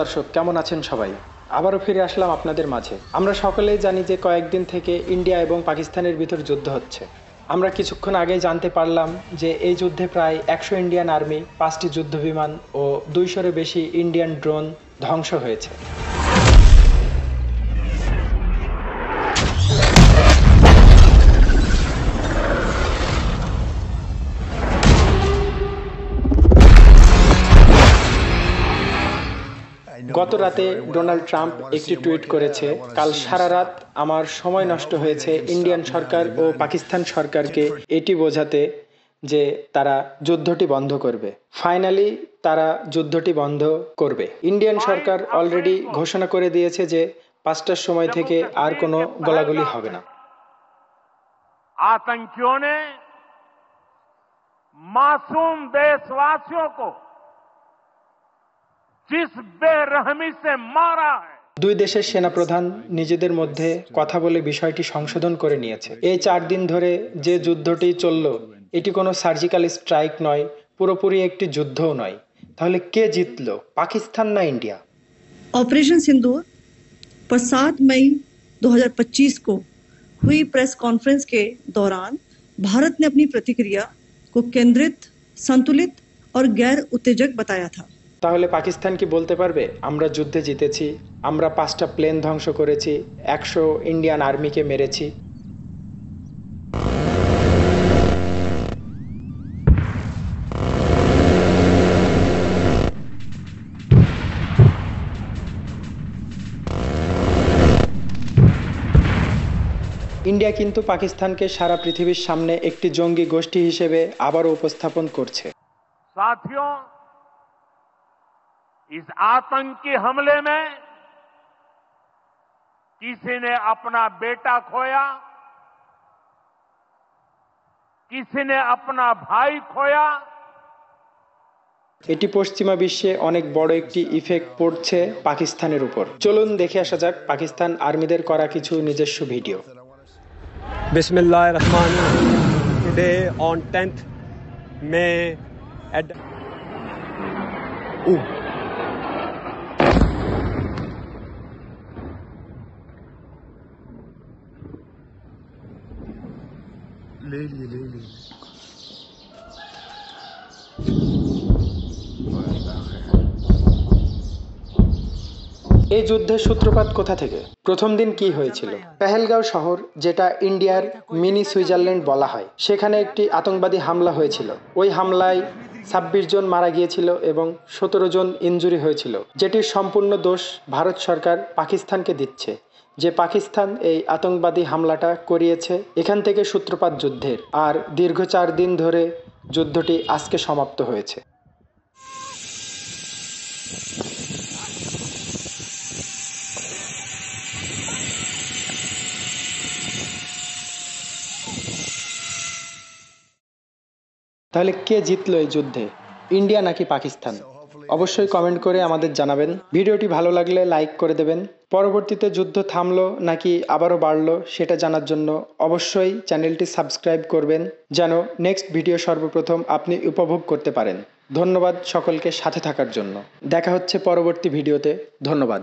দর্শক, কেমন আছেন সবাই? আবারও ফিরে আসলাম আপনাদের মাঝে। আমরা সকলেই জানি যে কয়েকদিন থেকে ইন্ডিয়া এবং পাকিস্তানের ভিতর যুদ্ধ হচ্ছে। আমরা কিছুক্ষণ আগেই জানতে পারলাম যে এই যুদ্ধে প্রায় 100 ইন্ডিয়ান আর্মি, 5টি যুদ্ধবিমান ও 200-এরও বেশি ইন্ডিয়ান ড্রোন ধ্বংস হয়েছে। গত রাতে ডোনাল্ড ট্রাম্প একটি টুইট করেছে, কাল সারা রাত আমার সময় নষ্ট হয়েছে ইন্ডিয়ান সরকার ও পাকিস্তান সরকারকে এটি বোঝাতে যে তারা যুদ্ধটি বন্ধ করবে। ফাইনালি তারা যুদ্ধটি বন্ধ করবে। ইন্ডিয়ান সরকার অলরেডি ঘোষণা করে দিয়েছে যে 5টার সময় থেকে আর কোনো গোলাগুলি হবে না। आतंकियों ने मासूम देशवासियों को जिस बेरहमी से मारा है। দুই দেশের সেনাপ্রধান নিজেদের মধ্যে কথা বলে বিষয়টি সংশোধন করে নিয়েছে। এই 4 দিন ধরে যে যুদ্ধটি চলল, এটি কোনো সার্জিক্যাল স্ট্রাইক নয়, পুরোপুরি একটি যুদ্ধও নয়। তাহলে কে জিতলো, পাকিস্তান না ইন্ডিয়া? ऑपरेशन सिंदूर पर 7 मई 2025 को हुई प्रेस कॉन्फ्रेंस के दौरान भारत ने अपनी प्रतिक्रिया को केंद्रित, संतुलित और गैर उत्तेजक बताया था। তাহলে পাকিস্তান কি বলতে পারবে আমরা যুদ্ধে জিতেছি, আমরা 5টা প্লেন ধ্বংস করেছি, 100 ইন্ডিয়ান আর্মিকে মেরেছি? ইন্ডিয়া কিন্তু পাকিস্তানকে সারা পৃথিবীর সামনে একটি জঙ্গি গোষ্ঠী হিসেবে আবারও উপস্থাপন করছে। साथियों, इस आतंकी हमले में किसी ने अपना बेटा खोया, किसी ने अपना भाई खोया। এটি পশ্চিমা বিশ্বে অনেক বড় একটি ইফেক্ট পড়ছে পাকিস্তানের উপর। চলুন দেখে আসা যাক পাকিস্তান আর্মিদের করা কিছু নিজস্ব video. Bismillahirrahmanirrahim. Today on 10th May at এই যুদ্ধের সূত্রপাত কোথা থেকে? প্রথম দিন কি হয়েছিল? পেহেলগাঁও শহর, যেটা ইন্ডিয়ার মিনি সুইজারল্যান্ড বলা হয়, সেখানে একটি আতঙ্কবাদী হামলা হয়েছিল। ওই হামলায় 26 জন মারা গিয়েছিল এবং 17 জন ইনজুরি হয়েছিল, যেটির সম্পূর্ণ দোষ ভারত সরকার পাকিস্তানকে দিচ্ছে, যে পাকিস্তান এই আতঙ্কবাদী হামলাটা করিয়েছে। এখান থেকে সূত্রপাত যুদ্ধের, আর দীর্ঘ 4 দিন ধরে যুদ্ধটি আজকে সমাপ্ত হয়েছে। তাহলে কে জিতলো এই যুদ্ধে, ইন্ডিয়া নাকি পাকিস্তান? অবশ্যই কমেন্ট করে আমাদের জানাবেন। ভিডিওটি ভালো লাগলে লাইক করে দেবেন। পরবর্তীতে যুদ্ধ থামলো নাকি আবারও বাড়লো সেটা জানার জন্য অবশ্যই চ্যানেলটি সাবস্ক্রাইব করবেন, যেন নেক্সট ভিডিও সর্বপ্রথম আপনি উপভোগ করতে পারেন। ধন্যবাদ সকলকে সাথে থাকার জন্য। দেখা হচ্ছে পরবর্তী ভিডিওতে। ধন্যবাদ।